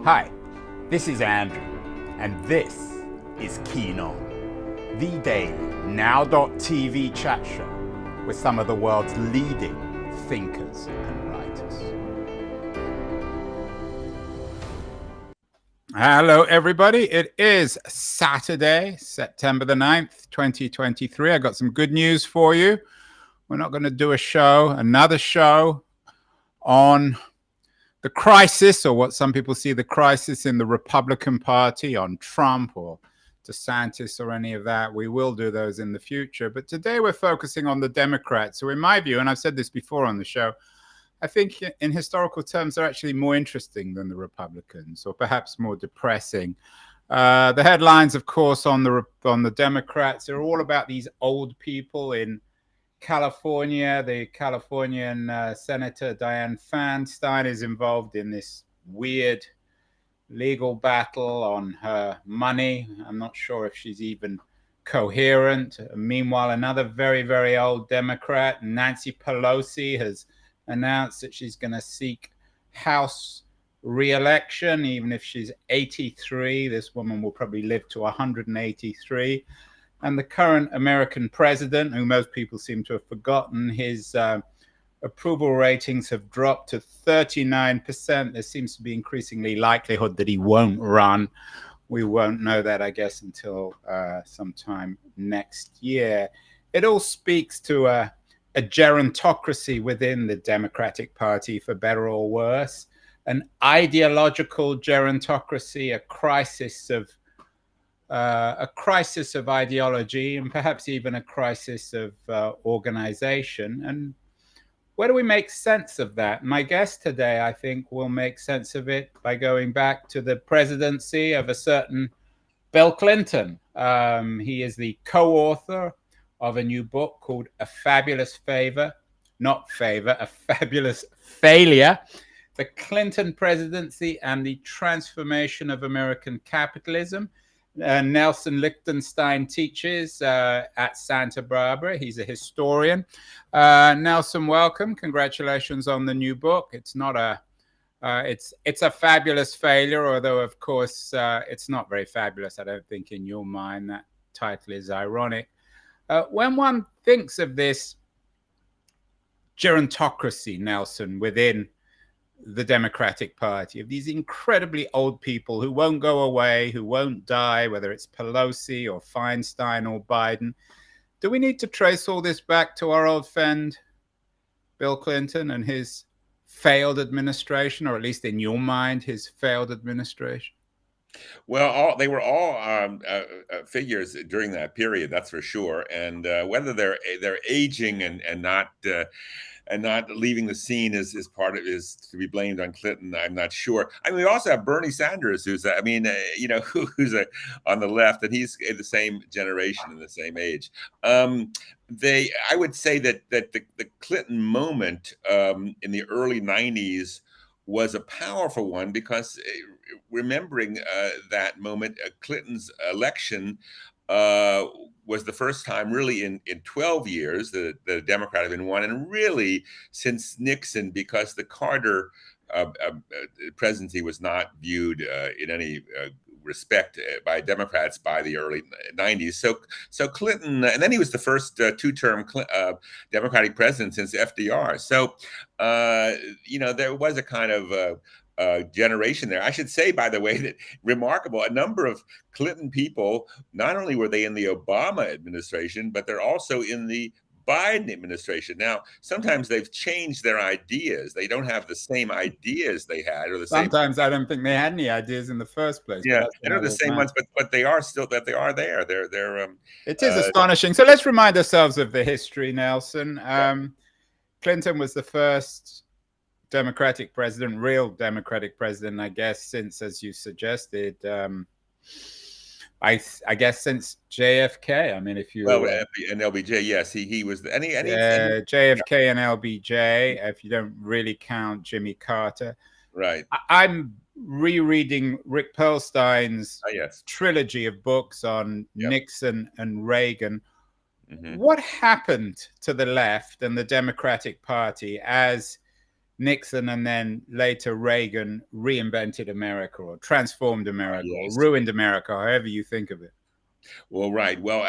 Hi, this is Andrew, and this is Keen On, the daily now.tv chat show with some of the world's leading thinkers and writers. Hello, everybody. It is Saturday, September the 9th, 2023. I got some good news for you. We're not going to do another show on the crisis, or what some people see the crisis in the Republican Party, on Trump or DeSantis or any of that. We will do those in the future. But today we're focusing on the Democrats, who, in my view, and I've said this before on the show, I think in historical terms are actually more interesting than the Republicans, or perhaps more depressing. The headlines, of course, on the Democrats are all about these old people in California. The Californian Senator Dianne Feinstein is involved in this weird legal battle on her money. I'm not sure if she's even coherent. Meanwhile, another very, very old Democrat, Nancy Pelosi, has announced that she's going to seek House re-election, even if she's 83. This woman will probably live to 183. And the current American president, who most people seem to have forgotten, his approval ratings have dropped to 39%. There seems to be increasingly likelihood that he won't run. We won't know that, I guess, until sometime next year. It all speaks to a gerontocracy within the Democratic Party, for better or worse, an ideological gerontocracy, a crisis of ideology, and perhaps even a crisis of organization. And where do we make sense of that? My guest today, I think, will make sense of it by going back to the presidency of a certain Bill Clinton. He is the co-author of a new book called A Fabulous Favor, A Fabulous Failure, The Clinton Presidency and the Transformation of American Capitalism. Nelson Lichtenstein teaches at Santa Barbara. He's a historian. Nelson, welcome. Congratulations on the new book. It's a fabulous failure, although, of course, it's not very fabulous, I don't think, in your mind. That title is ironic. When one thinks of this gerontocracy, Nelson, within the Democratic Party, of these incredibly old people who won't go away, who won't die, whether it's Pelosi or Feinstein or Biden, do we need to trace all this back to our old friend Bill Clinton and his failed administration, or at least in your mind, his failed administration? Well, they were all figures during that period, that's for sure. And whether they're aging and not leaving the scene is to be blamed on Clinton, I'm not sure. I mean, we also have Bernie Sanders, who's who's on the left, and he's in the same generation and the same age. I would say that the Clinton moment in the early '90s was a powerful one, because remembering that moment, Clinton's election was the first time really in 12 years that the Democrat had been won, and really since Nixon, because the Carter presidency was not viewed in any respect by Democrats by the early '90s. So Clinton, and then he was the first two-term Democratic president since FDR. So there was a kind of generation there. I should say, by the way, that remarkable, a number of Clinton people, not only were they in the Obama administration, but they're also in the Biden administration. Now, sometimes they've changed their ideas. They don't have the same ideas they had, or the Sometimes I don't think they had any ideas in the first place. Yeah, they're the same ones, but they are still that they are there. It is astonishing. So let's remind ourselves of the history, Nelson. Clinton was the first Democratic president, real Democratic president, I guess, since, as you suggested, I guess since JFK. I mean, if you and LBJ, yes, he was JFK and LBJ. If you don't really count Jimmy Carter, right? I'm rereading Rick Perlstein's yes. trilogy of books on Nixon and Reagan. What happened to the left and the Democratic Party as Nixon and then later Reagan reinvented America or transformed America or Yes. ruined America, however you think of it. Well, right. Well,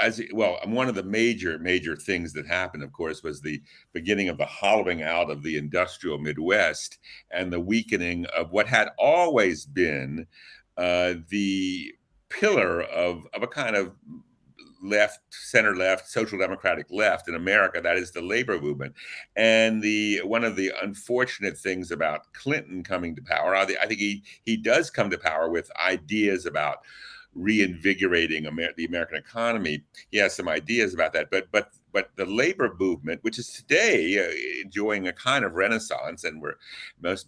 one of the major things that happened, of course, was the beginning of the hollowing out of the industrial Midwest and the weakening of what had always been the pillar of a kind of center left, social democratic left in America. That is the labor movement. And one of the unfortunate things about Clinton coming to power, I think he does come to power with ideas about reinvigorating the American economy. He has some ideas about that, but the labor movement, which is today enjoying a kind of renaissance, and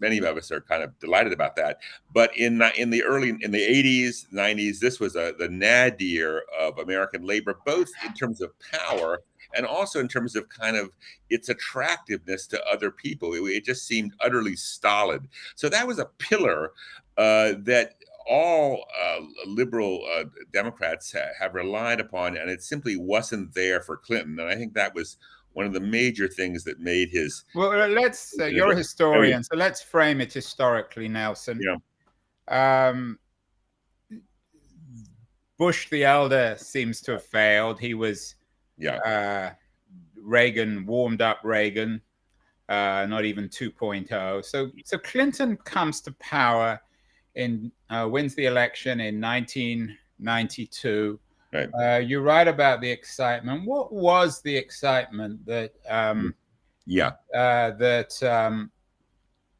many of us are kind of delighted about that. But in the 80s, 90s, this was the nadir of American labor, both in terms of power and also in terms of kind of its attractiveness to other people. It just seemed utterly stolid. So that was a pillar that all liberal Democrats have relied upon, and it simply wasn't there for Clinton. And I think that was one of the major things that made his. Well, you're a historian, so let's frame it historically, Nelson. Yeah. Bush the elder seems to have failed. He was, Reagan warmed up Reagan, not even 2.0. So Clinton comes to power wins the election in 1992. Right. You write about the excitement. What was the excitement that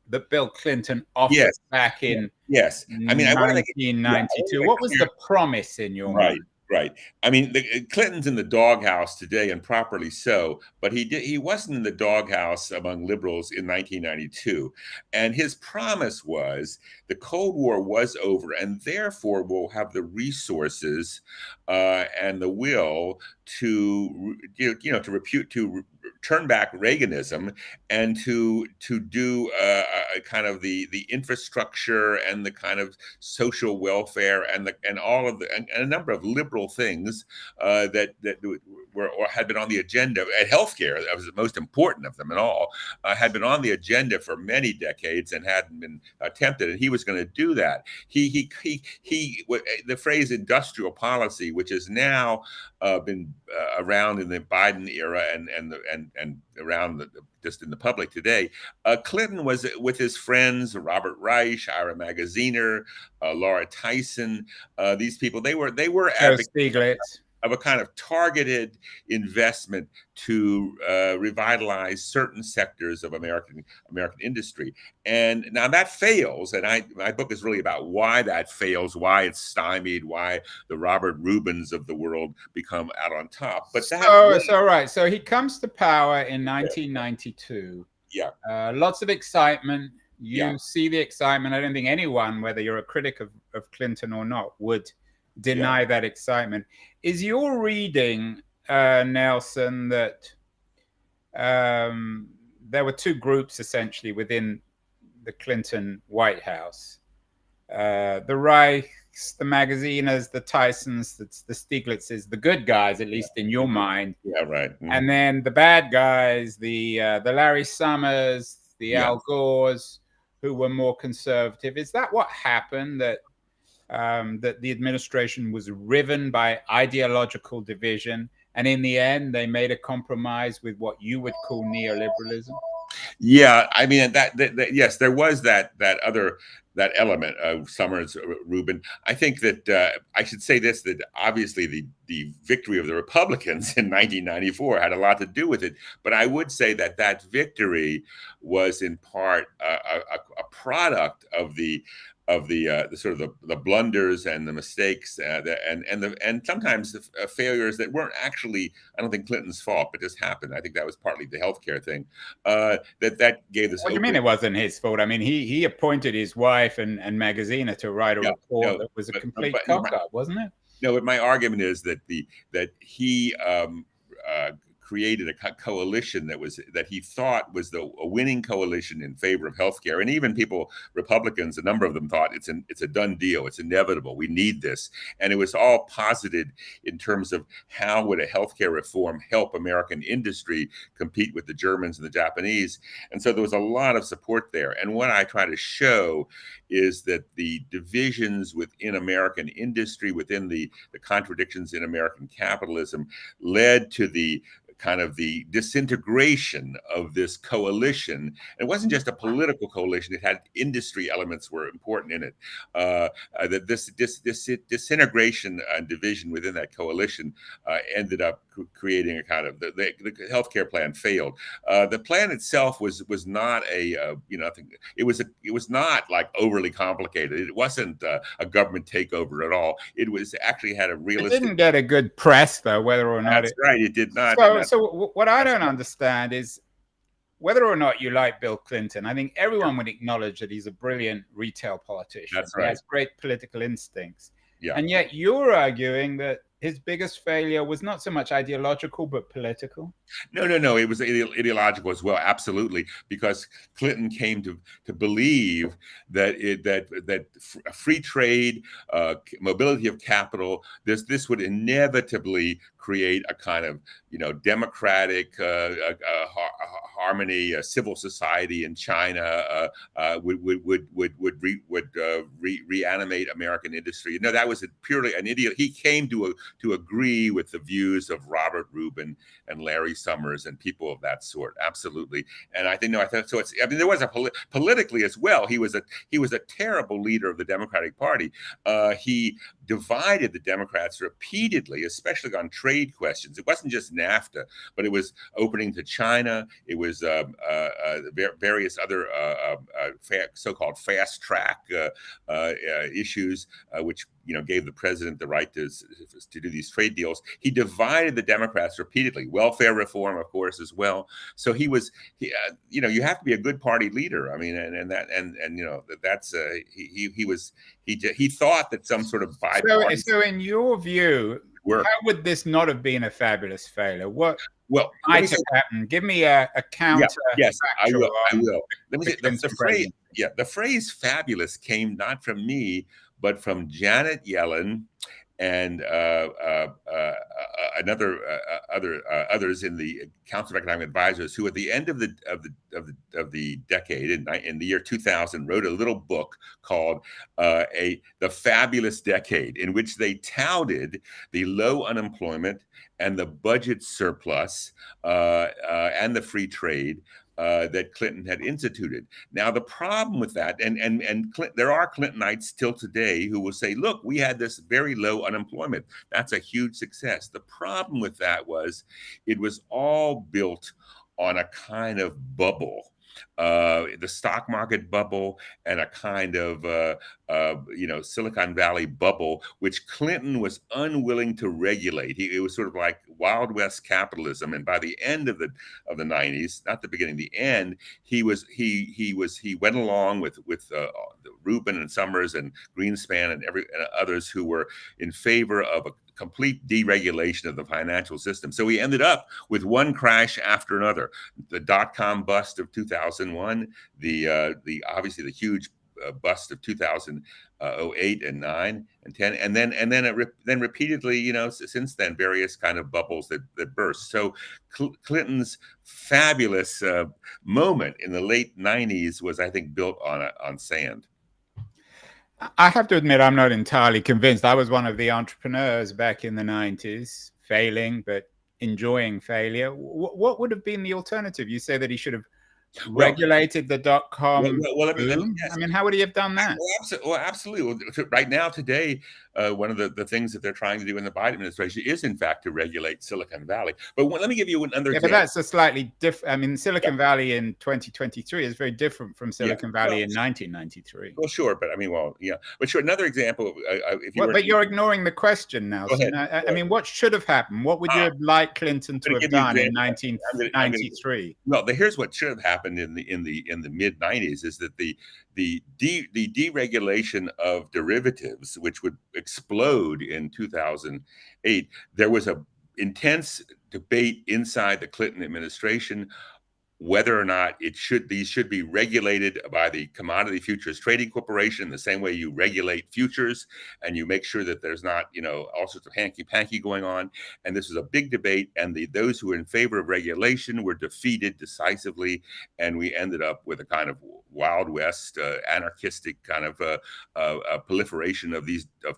that Bill Clinton offered back in I mean, 1992? What was the promise in your mind? Right. I mean, Clinton's in the doghouse today, and properly so. But he wasn't in the doghouse among liberals in 1992. And his promise was the Cold War was over, and therefore we'll have the resources and the will to turn back Reaganism and to do kind of the infrastructure and the kind of social welfare and all of and a number of liberal things that were or had been on the agenda. And healthcare, that was the most important of them at all, had been on the agenda for many decades and hadn't been attempted. And he was going to do that. The phrase industrial policy, which has now been around in the Biden era and around just in the public today. Clinton was with his friends Robert Reich, Ira Magaziner, Laura Tyson. These people they were advocates of a kind of targeted investment to revitalize certain sectors of American industry. And now that fails, and my book is really about why that fails, why it's stymied, why the Robert Rubins of the world become out on top. But so he comes to power in 1992. Lots of excitement. You see the excitement. I don't think anyone, whether you're a critic of Clinton or not, would deny that excitement. Is your reading, Nelson, that there were two groups essentially within the Clinton White House? The Reichs, the Magaziners, the Tysons, the Stieglitzes, the good guys, at least in your mind. And then the bad guys, the Larry Summers, the Al Gores, who were more conservative. Is that what happened, that the administration was riven by ideological division, and in the end they made a compromise with what you would call neoliberalism? Yeah, I mean that yes, there was that element of Summers, Rubin. I think that I should say this, that obviously the victory of the Republicans in 1994 had a lot to do with it. But I would say that victory was in part a product of the sort of the blunders and the mistakes and sometimes the failures that weren't actually, I don't think, Clinton's fault, but just happened. I think that was partly the healthcare thing that gave this. What do you mean it wasn't his fault? I mean, he appointed his wife and Magaziner to write a report that was a complete cock-up, wasn't it? No, but my argument is that he created a coalition that he thought was a winning coalition in favor of healthcare. And even people, Republicans, a number of them thought it's a done deal. It's inevitable. We need this. And it was all posited in terms of how would a healthcare reform help American industry compete with the Germans and the Japanese. And so there was a lot of support there. And what I try to show is that the divisions within American industry, within the contradictions in American capitalism, led to the kind of the disintegration of this coalition. It wasn't just a political coalition; it had industry elements were important in it. That this disintegration and division within that coalition ended up creating a kind of the healthcare plan failed. The plan itself was not it was not like overly complicated. It wasn't a government takeover at all. It was actually had a realistic. It didn't get a good press though, whether or not. That's right. It did not. So what I don't understand is whether or not you like Bill Clinton. I think everyone would acknowledge that he's a brilliant retail politician. That's right. He has great political instincts. Yeah. And yet you're arguing that his biggest failure was not so much ideological, but political. No. It was ideological as well, absolutely, because Clinton came to believe that free trade, mobility of capital, this would inevitably create a kind of democratic harmony, civil society in China would reanimate American industry. No, that was purely an idiot. He came to agree with the views of Robert Rubin and Larry Summers and people of that sort. Absolutely. And I think so. There was politically as well. He was a terrible leader of the Democratic Party. He divided the Democrats repeatedly, especially on trade questions. It wasn't just NAFTA, but it was opening to China. It was various other so-called fast track issues, which gave the president the right to do these trade deals. He divided the Democrats repeatedly. Welfare reform, of course, as well. So you have to be a good party leader. I mean, he thought that some sort of bipartisan. So in your view, how would this not have been a fabulous failure? What might have happened? Give me a counter. Yes, I will. Let me say the phrase "fabulous" came not from me, but from Janet Yellen and others in the Council of Economic Advisors, who at the end of the decade in the year 2000 wrote a little book called "The Fabulous Decade," in which they touted the low unemployment and the budget surplus and the free trade that Clinton had instituted. Now, the problem with that, and there are Clintonites still today who will say, look, we had this very low unemployment. That's a huge success. The problem with that was it was all built on a kind of bubble. The stock market bubble and a kind of Silicon Valley bubble, which Clinton was unwilling to regulate. It was sort of like Wild West capitalism. And by the end of the 90s, not the beginning, the end, he went along with Rubin and Summers and Greenspan and others who were in favor of a complete deregulation of the financial system. So we ended up with one crash after another: the dot-com bust of 2001, obviously the huge bust of 2008 and 9 and 10, and then repeatedly, since then, various kind of bubbles that burst. So Clinton's fabulous moment in the late 90s was, I think, built on sand. I have to admit, I'm not entirely convinced. I was one of the entrepreneurs back in the 90s, failing, but enjoying failure. What would have been the alternative? You say that he should have regulated the dot-com boom. Yes. I mean, how would he have done that? Well, absolutely. Right now, today, one of the things that they're trying to do in the Biden administration is, in fact, to regulate Silicon Valley. But let me give you another example. But that's a slightly different. I mean, Silicon Valley in 2023 is very different from Silicon Valley in 1993. Well, sure, but I mean, but sure. Another example, but you're ignoring the question now. Go ahead. I mean, what should have happened? What would you have liked Clinton to have done in 1993? Well, here's what should have happened in the mid 90s is that the deregulation of derivatives, which would explode in 2008, there was a intense debate inside the Clinton administration whether or not these should be regulated by the Commodity Futures Trading Corporation the same way you regulate futures, and you make sure that there's not, all sorts of hanky-panky going on. And this was a big debate, and those who were in favor of regulation were defeated decisively, and we ended up with a kind of Wild West, anarchistic kind of proliferation of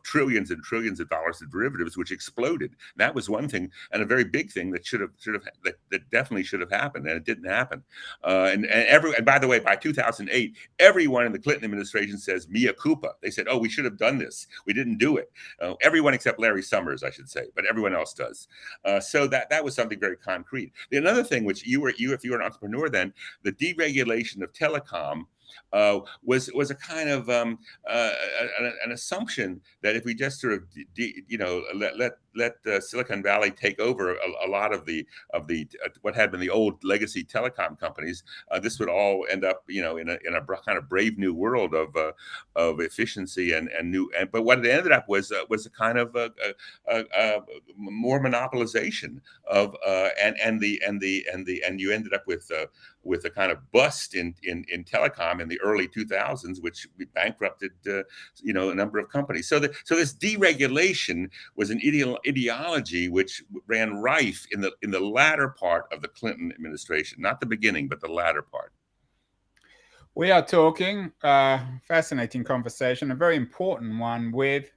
trillions and trillions of dollars of derivatives, which exploded. And that was one thing, and a very big thing that that definitely should have happened, and it didn't happen. And by the way, by 2008, everyone in the Clinton administration says mea culpa. They said, "Oh, we should have done this. We didn't do it." Everyone except Larry Summers, I should say, but everyone else does. So that was something very concrete. Another thing, which if you were an entrepreneur then, the deregulation of telecom was a kind of an assumption that if we just sort of let Silicon Valley take over a lot of the what had been the old legacy telecom companies, this would all end up in a kind of brave new world of efficiency and new. But what it ended up was a kind of more monopolization of and you ended up with a kind of bust in telecom in the early 2000s, which bankrupted a number of companies. So this deregulation was an ideology which ran rife in the latter part of the Clinton administration, not the beginning, but the latter part. We are talking fascinating conversation, a very important one with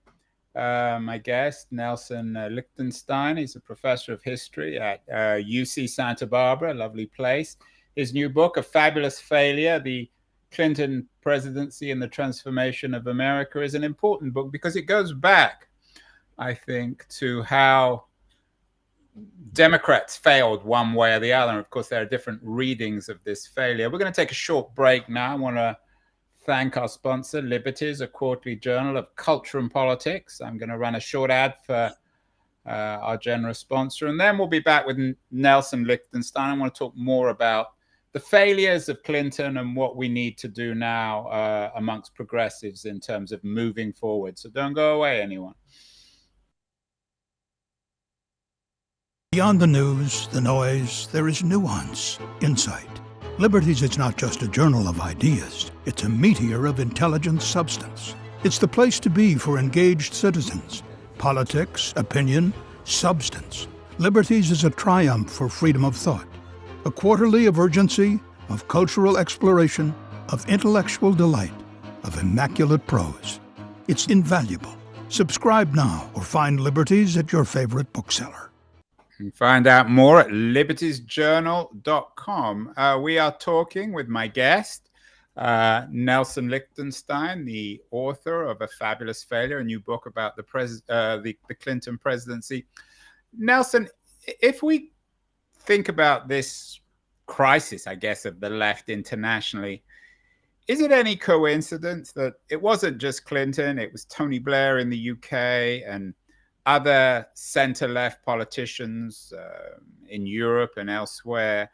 my guest, Nelson Lichtenstein. He's a professor of history at UC Santa Barbara, a lovely place. His new book, A Fabulous Failure, The Clinton Presidency and the Transformation of America, is an important book because it goes back, I think, to how Democrats failed one way or the other. And of course, there are different readings of this failure. We're going to take a short break now. I want to thank our sponsor, Liberties, a quarterly journal of culture and politics. I'm going to run a short ad for our generous sponsor, and then we'll be back with Nelson Lichtenstein. I want to talk more about the failures of Clinton and what we need to do now amongst progressives in terms of moving forward. So don't go away, anyone. Beyond the news, the noise, there is nuance, insight. Liberties is not just a journal of ideas. It's a meteor of intelligent substance. It's the place to be for engaged citizens. Politics, opinion, substance. Liberties is a triumph for freedom of thought. A quarterly of urgency, of cultural exploration, of intellectual delight, of immaculate prose. It's invaluable. Subscribe now or find Liberties at your favorite bookseller. You can find out more at libertiesjournal.com. We are talking with my guest, Nelson Lichtenstein, the author of A Fabulous Failure, a new book about the Clinton presidency. Nelson, if we think about this crisis, I guess, of the left internationally, is it any coincidence that it wasn't just Clinton, it was Tony Blair in the UK and other center-left politicians in Europe and elsewhere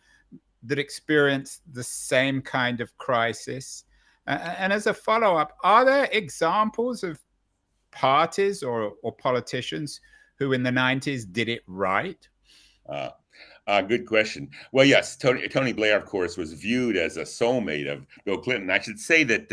that experienced the same kind of crisis? And as a follow-up, are there examples of parties or politicians who in the 90s did it right? Good question. Well, yes, Tony Blair, of course, was viewed as a soulmate of Bill Clinton. I should say that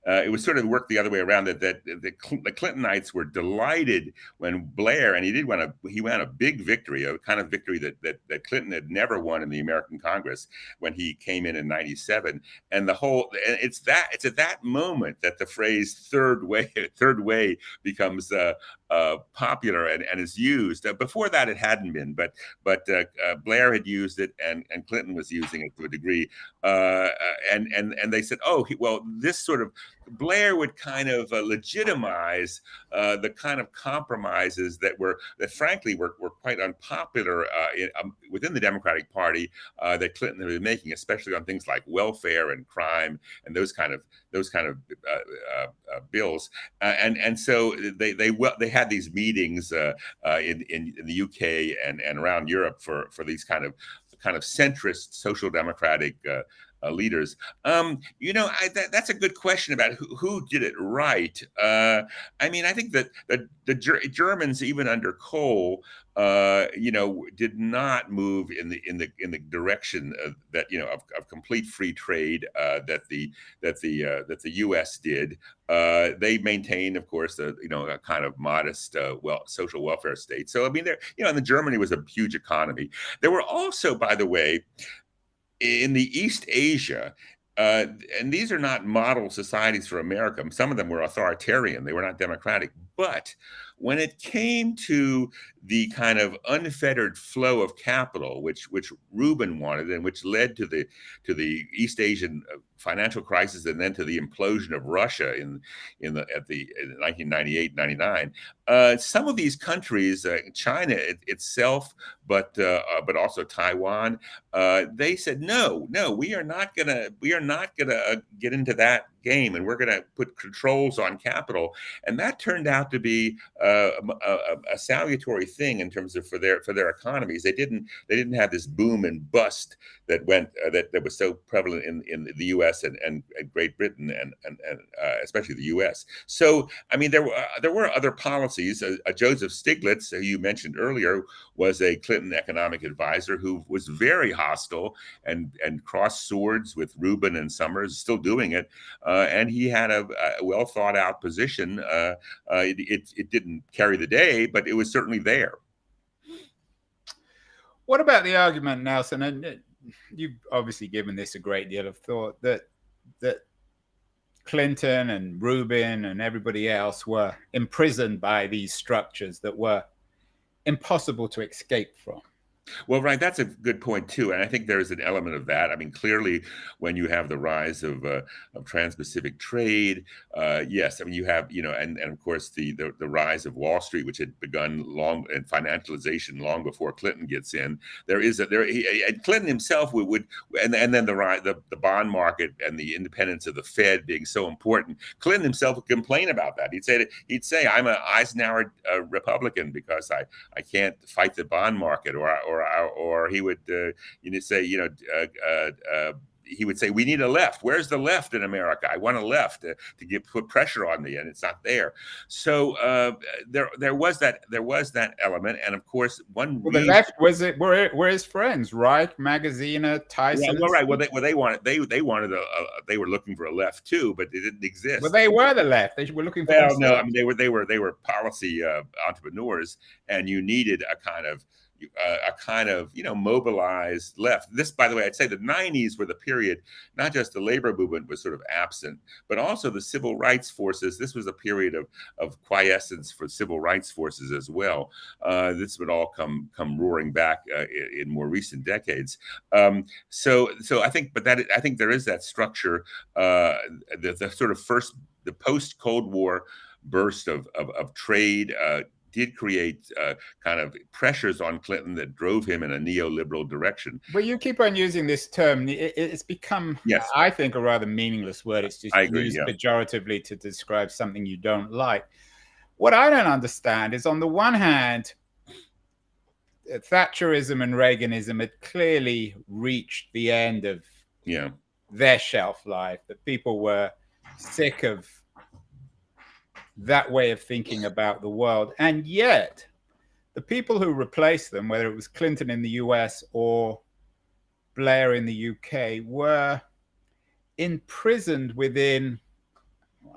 it was sort of worked the other way around, that the Clintonites were delighted when Blair, and he won a big victory, a kind of victory that Clinton had never won in the American Congress when he came in '97. And it's at that moment that the phrase third way becomes popular and is used. Before that, it hadn't been, but Blair had used it, and Clinton was using it to a degree, and they said, this sort of Blair would kind of legitimize the kind of compromises that frankly were quite unpopular within the Democratic Party that Clinton had been making, especially on things like welfare and crime and those kind of bills. And so they had these meetings in the UK and around Europe for these kind of centrist social democratic leaders. That's a good question about who did it right. I mean, I think that the Germans, even under Kohl, did not move in the direction of complete free trade that the U.S. did. They maintained, of course, a kind of modest social welfare state. So I mean, and Germany was a huge economy. There were also, by the way, in the East Asia, and these are not model societies for America. Some of them were authoritarian; they were not democratic. But when it came to the kind of unfettered flow of capital, which Rubin wanted, and which led to the East Asian financial crisis, and then to the implosion of Russia in 1998, 99. Some of these countries, China itself, but also Taiwan, they said no, we are not gonna get into that game, and we're gonna put controls on capital, and that turned out to be a salutary thing in terms of for their economies. They didn't have this boom and bust that went that was so prevalent in the U.S. and Great Britain and especially the U.S. So I mean, there were other policies. Joseph Stiglitz, who you mentioned earlier, was a Clinton economic advisor who was very hostile and crossed swords with Rubin and Summers, still doing it, and he had a well thought out position. It didn't carry the day, but it was certainly there. What about the argument, Nelson? And you've obviously given this a great deal of thought, that Clinton and Rubin and everybody else were imprisoned by these structures that were impossible to escape from. Well, right, that's a good point too, and I think there is an element of that. I mean, clearly, when you have the rise of trans-Pacific trade, yes, I mean you have and of course the rise of Wall Street, which had begun long, and financialization long before Clinton gets in. And Clinton himself would and then the bond market and the independence of the Fed being so important. Clinton himself would complain about that. He'd say I'm an Eisenhower Republican because I can't fight the bond market, or he would say he would say, we need a left. Where's the left in America? I want a left to put pressure on me, and it's not there. So there was that element, and of course the left were his friends, Reich, Magaziner, Tyson. Yeah, well, right. Well, they were looking for a left too, but it didn't exist. Well, they were the left. They were looking for. Well, no, I mean they were policy entrepreneurs, and you needed a kind of mobilized left. This, by the way, I'd say the 90s were the period, not just the labor movement was sort of absent, but also the civil rights forces. This was a period of quiescence for civil rights forces as well. This would all come roaring back in more recent decades. So I think there is that structure, the sort of the post-Cold War burst of trade did create kind of pressures on Clinton that drove him in a neoliberal direction. But you keep on using this term. It's become, yes, I think, a rather meatheadless word. It's just used pejoratively to describe something you don't like. What I don't understand is, on the one hand, Thatcherism and Reaganism had clearly reached the end of their shelf life, that people were sick of that way of thinking about the world. And yet the people who replaced them, whether it was Clinton in the US or Blair in the UK, were imprisoned within,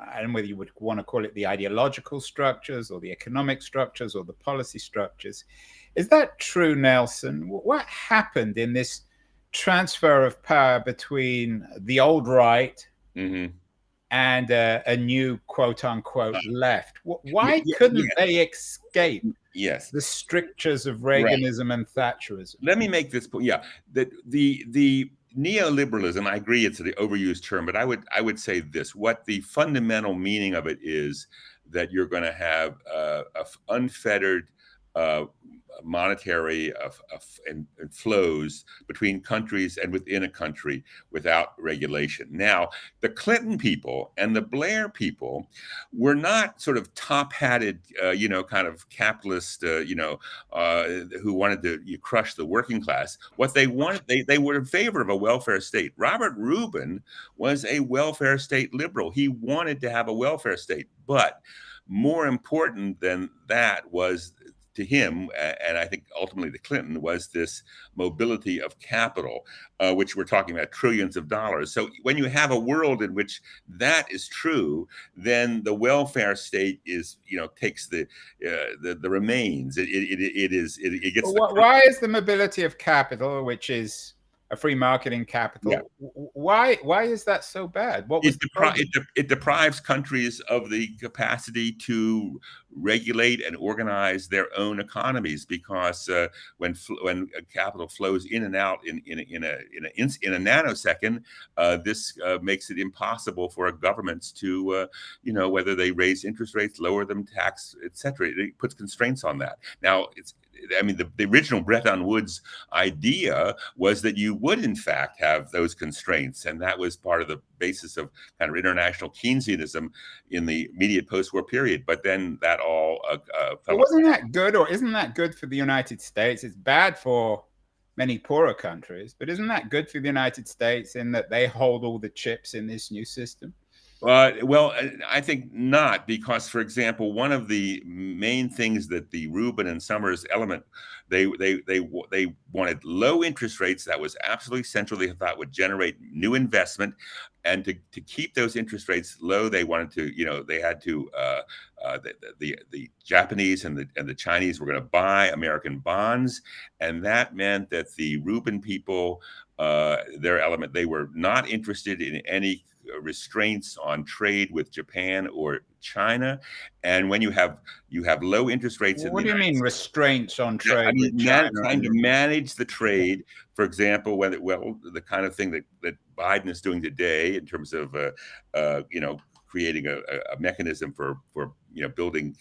I don't know whether you would want to call it the ideological structures or the economic structures or the policy structures. Is that true, Nelson? What happened in this transfer of power between the old right and a new quote unquote left? Why couldn't they escape the strictures of Reaganism and Thatcherism? Let me make this point. That the neoliberalism, I agree it's the overused term, but I would say this: what the fundamental meaning of it is that you're going to have unfettered monetary and flows between countries and within a country without regulation. Now, the Clinton people and the Blair people were not sort of top-hatted, kind of capitalist, who wanted to crush the working class. What they wanted, they were in favor of a welfare state. Robert Rubin was a welfare state liberal. He wanted to have a welfare state, but more important than that was to him, and I think ultimately to Clinton, was this mobility of capital, which we're talking about trillions of dollars. So when you have a world in which that is true, then the welfare state takes the remains. It gets. Why is the mobility of capital, which is a free marketing capital, why is that so bad? What was it deprives countries of the capacity to regulate and organize their own economies, because when capital flows in and out in a nanosecond, this makes it impossible for governments to whether they raise interest rates, lower them, tax, etc. It puts constraints on that. Now, the original Bretton Woods idea was that you would, in fact, have those constraints. And that was part of the basis of kind of international Keynesianism in the immediate post-war period. But then that all wasn't that good, or isn't that good for the United States? It's bad for many poorer countries, but isn't that good for the United States in that they hold all the chips in this new system? Well, I think not, because, for example, one of the main things that the Rubin and Summers element, they wanted low interest rates. That was absolutely central. They thought would generate new investment, and to keep those interest rates low, they wanted to, they had to. The Japanese and the Chinese were going to buy American bonds, and that meant that the Rubin people, their element, they were not interested in any restraints on trade with Japan or China. And when you have low interest rates, what do you mean restraints on trade? Trying to manage the trade, for example, the kind of thing that Biden is doing today in terms of creating a mechanism for building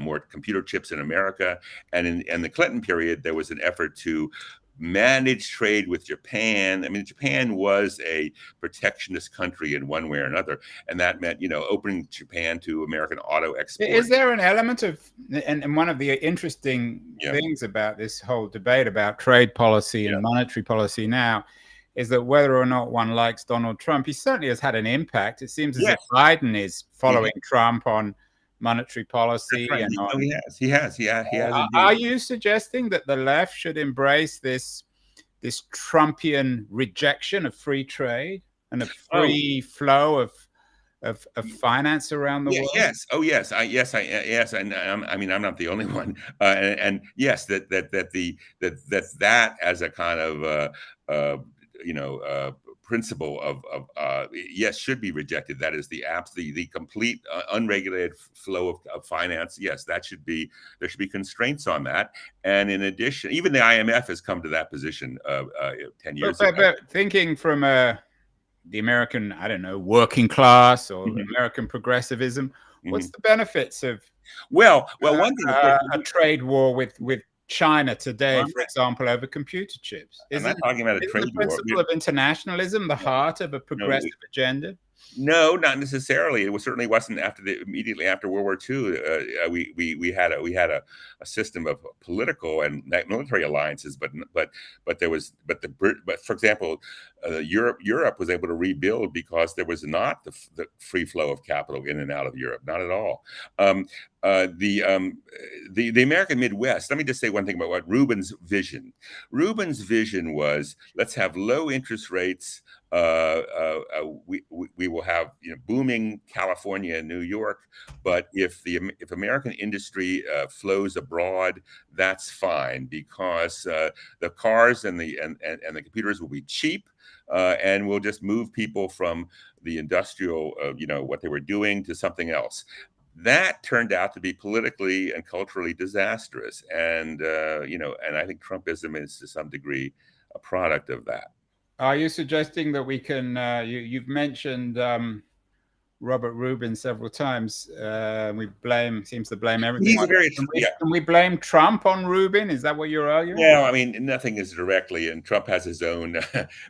more computer chips in America. And in the Clinton period, there was an effort to manage trade with Japan. Japan was a protectionist country in one way or another, and that meant opening Japan to American auto export. Is there an element of, and one of the interesting things about this whole debate about trade policy and monetary policy now is that whether or not one likes Donald Trump, he certainly has had an impact. It seems as if Biden is following Trump on monetary policy. Right. He has. Are you suggesting that the left should embrace this Trumpian rejection of free trade and a free flow of finance around the world? Yes. Oh, yes. Yes. And I'm not the only one. And yes, that as a kind of principle of yes, should be rejected. That is the complete unregulated flow of finance. Yes, there should be constraints on that. And in addition, even the IMF has come to that position 10 years ago. But thinking from the American, working class or American progressivism, what's the benefits of one thing, a trade war with China today, for example, over computer chips? I'm not talking about a trade war. The principle of internationalism the heart of a progressive agenda? No, not necessarily. It certainly wasn't immediately after World War II. We had a system of political and military alliances, but for example, Europe was able to rebuild because there was not the free flow of capital in and out of Europe, not at all. The American Midwest. Let me just say one thing about what Rubin's vision. Rubin's vision was, let's have low interest rates. We will have booming California and New York, but if American industry flows abroad, that's fine, because the cars and the computers will be cheap, and we'll just move people from the industrial what they were doing to something else. That turned out to be politically and culturally disastrous, and I think Trumpism is to some degree a product of that. Are you suggesting that we can? You've mentioned Robert Rubin several times. Seems to blame everything. He's a very Can we blame Trump on Rubin? Is that what you're arguing? Well, I mean, nothing is directly, and Trump has his own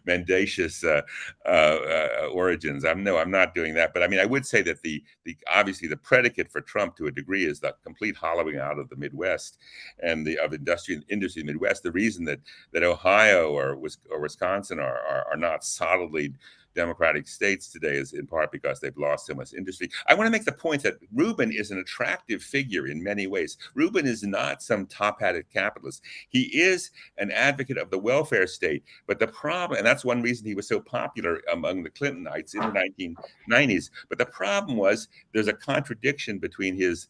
mendacious origins. I'm not doing that, but I mean, I would say that the obviously the predicate for Trump to a degree is the complete hollowing out of the Midwest and of industry in the Midwest. The reason that Ohio or Wisconsin are not solidly democratic states today is in part because they've lost so much industry. I want to make the point that Rubin is an attractive figure in many ways. Rubin is not some top-hatted capitalist. He is an advocate of the welfare state. But the problem, and that's one reason he was so popular among the Clintonites in the 1990s. But the problem was there's a contradiction between his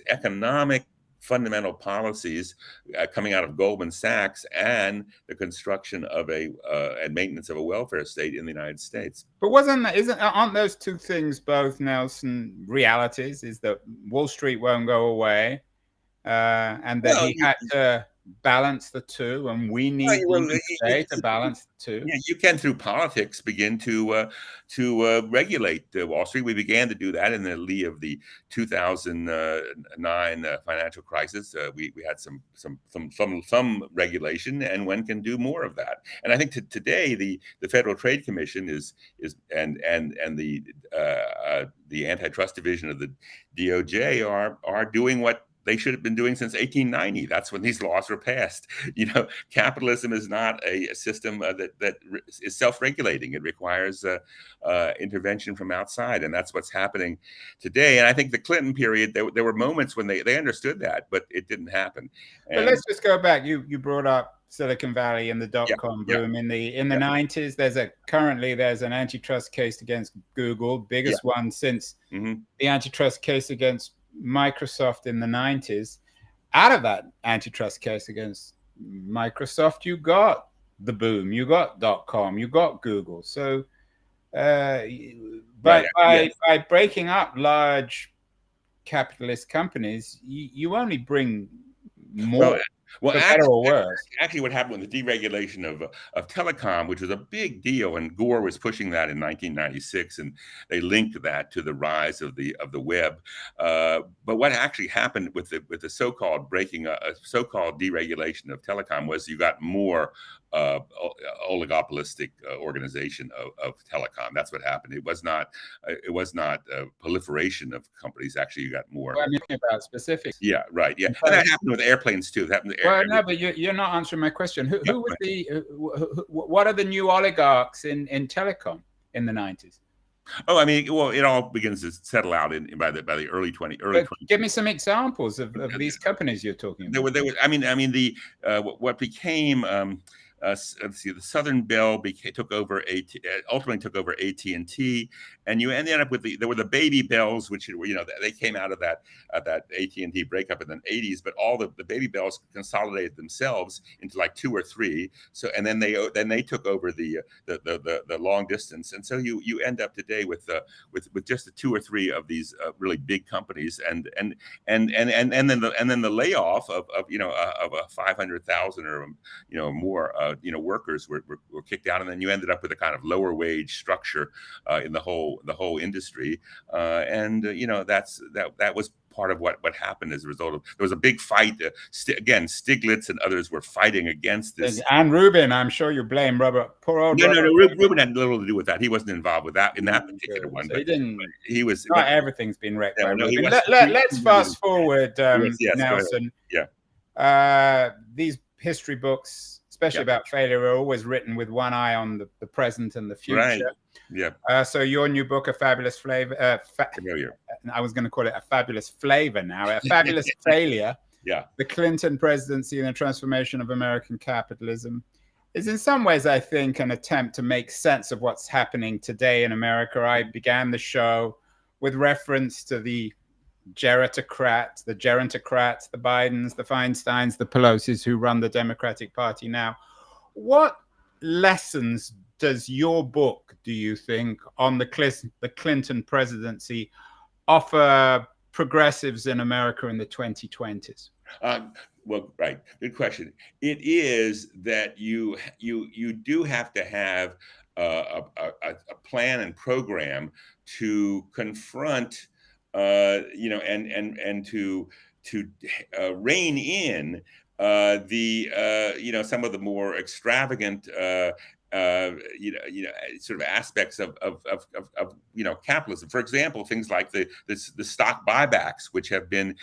economic fundamental policies coming out of Goldman Sachs and the construction of and maintenance of a welfare state in the United States. But aren't those two things both, Nelson, realities? Is that Wall Street won't go away, and that he had to balance the two, and we need to balance the two. Yeah, you can, through politics, begin to regulate Wall Street. We began to do that in the lee of the 2009 financial crisis. We had some regulation, and one can do more of that. And I think today the Federal Trade Commission and the antitrust division of the DOJ are doing what they should have been doing since 1890. That's when these laws were passed. Capitalism is not a system that is self-regulating. It requires intervention from outside, and that's what's happening today. And I think the Clinton period, there were moments when they understood that, but it didn't happen. But let's just go back. You brought up Silicon Valley and the dot-com boom in the 90s. Currently there's an antitrust case against Google, biggest one since the antitrust case against Microsoft in the 90s. Out of that antitrust case against Microsoft, you got the boom, you got .com, you got Google. So by breaking up large capitalist companies, you only bring more. Well, actually, what happened with the deregulation of telecom, which was a big deal, and Gore was pushing that in 1996, and they linked that to the rise of the web. But what actually happened with the so-called so-called deregulation of telecom was you got more oligopolistic organization of telecom. That's what happened. It was not a proliferation of companies. Actually, you got more. Well, I'm thinking about specifics. Yeah, right. Yeah, and that happened with airplanes too. No, but you're not answering my question. What are the new oligarchs in telecom in the 90s? Oh, I mean, well, it all begins to settle out by the early 20s. Give me some examples of these companies you're talking about. What became let's see, the Southern Bell ultimately took over AT&T, and you ended up with there were the Baby Bells, which were, they came out of that AT&T breakup in the 80s, but all the Baby Bells consolidated themselves into like two or three. So, and then they took over the long distance, and so you end up today with just the two or three of these really big companies, and then the layoff of 500,000 or more workers were kicked out, and then you ended up with a kind of lower wage structure in the whole industry, and that was part of what happened as a result of. There was a big fight. Again, Stiglitz and others were fighting against this. And Rubin, I'm sure you blame Robert. No. Rubin had little to do with that. He wasn't involved with that in that particular one. So but he didn't. He was. Not everything's been wrecked by Rubin. Let's fast forward, Nelson. Yeah. These history books, especially about failure, are always written with one eye on the present and the future. Right. Yeah. So your new book, A Fabulous Flavor, familiar. I was going to call it A Fabulous Flavor now, A Fabulous Failure. Yeah. The Clinton Presidency and the Transformation of American Capitalism is in some ways, I think, an attempt to make sense of what's happening today in America. I began the show with reference to the gerontocrats, the Bidens, the Feinsteins, the Pelosi's who run the Democratic Party now. What lessons does your book, do you think, on the Clinton presidency offer progressives in America in the 2020s? Well, right. Good question. It is that you do have to have a plan and program to confront, and to rein in some of the more extravagant sort of aspects of capitalism. For example, things like the stock buybacks, which have been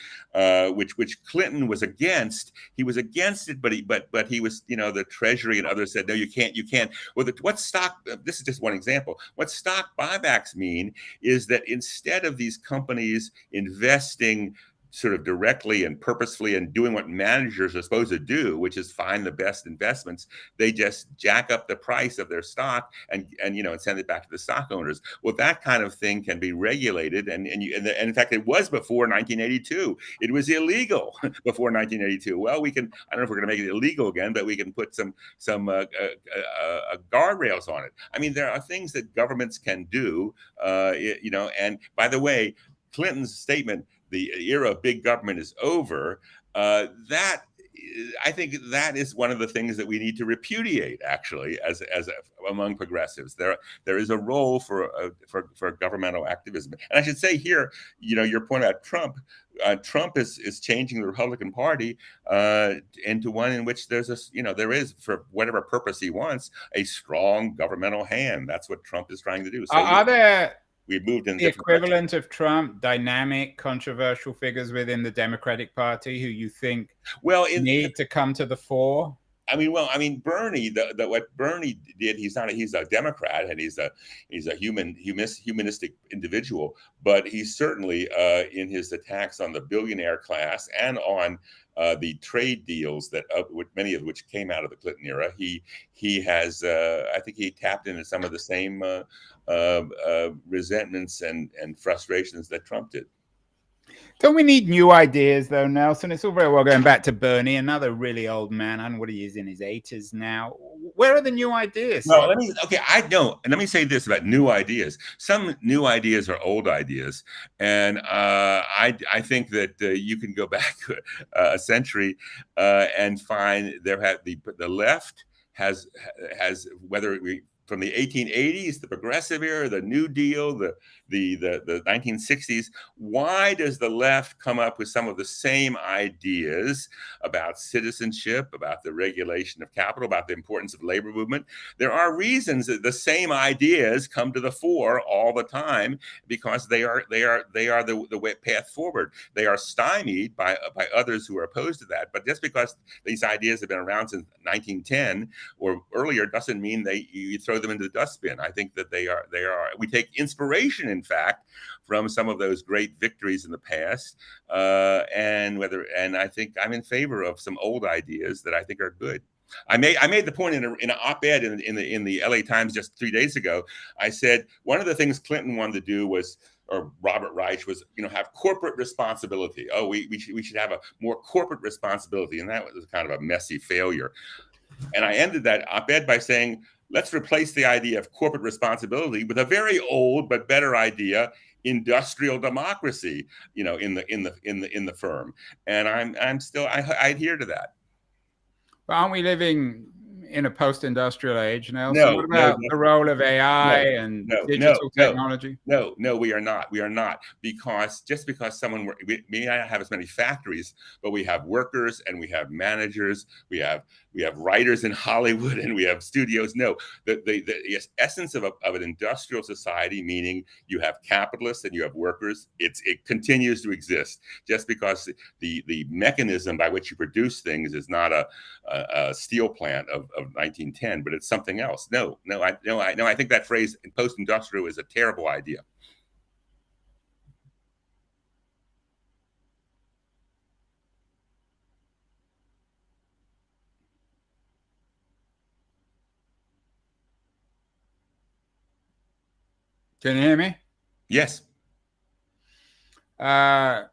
which Clinton was against. He was against it, but he was, the Treasury and others said, no, you can't. Well, this is just one example. What stock buybacks mean is that instead of these companies investing sort of directly and purposefully and doing what managers are supposed to do, which is find the best investments, they just jack up the price of their stock and send it back to the stock owners. Well, that kind of thing can be regulated, and in fact, it was before 1982. It was illegal before 1982. Well, I don't know if we're going to make it illegal again, but we can put some guardrails on it. I mean, there are things that governments can do, and by the way, Clinton's statement, the era of big government is over, that I think that is one of the things that we need to repudiate, actually, as among progressives. There is a role for governmental activism. And I should say here, your point about Trump. Trump is changing the Republican Party into one in which there is, for whatever purpose he wants, a strong governmental hand. That's what Trump is trying to do. So are there we've moved in the equivalent of Trump, dynamic, controversial figures within the Democratic Party who you think need to come to the fore? Bernie, what Bernie did, he's a Democrat, and he's a humanistic individual, but he's certainly in his attacks on the billionaire class and on the trade deals many of which came out of the Clinton era. He has, I think, he tapped into some of the same resentments and frustrations that Trump did. Don't we need new ideas, though, Nelson? It's all very well going back to Bernie, another really old man. I don't know what he is, in his 80s now. Where are the new ideas? No, let me say this about new ideas. Some new ideas are old ideas, and I think that you can go back a century and find the left has whether from the 1880s, the Progressive era, the New Deal, the 1960s. Why does the left come up with some of the same ideas about citizenship, about the regulation of capital, about the importance of labor movement? There are reasons that the same ideas come to the fore all the time, because they are the way path forward. They are stymied by others who are opposed to that. But just because these ideas have been around since 1910 or earlier doesn't mean you throw them into the dustbin. I think that we take inspiration, in fact, from some of those great victories in the past, and I think I'm in favor of some old ideas that I think are good. I made the point in an op-ed in the LA Times just 3 days ago. I said one of the things Clinton wanted to do was, or Robert Reich, was have corporate responsibility. Oh, we should have a more corporate responsibility, and that was kind of a messy failure. And I ended that op-ed by saying, let's replace the idea of corporate responsibility with a very old but better idea: industrial democracy. In the firm. And I adhere to that. But aren't we living in a post-industrial age now? So what about the role of AI and digital technology? No, we are not. We are not, because just because we may not have as many factories, but we have workers and we have managers, we have writers in Hollywood, and we have studios. No, the essence of an industrial society, meaning you have capitalists and you have workers, it continues to exist. Just because the mechanism by which you produce things is not a steel plant of 1910, but it's something else. I think that phrase post-industrial is a terrible idea. Can you hear me? Yes. Are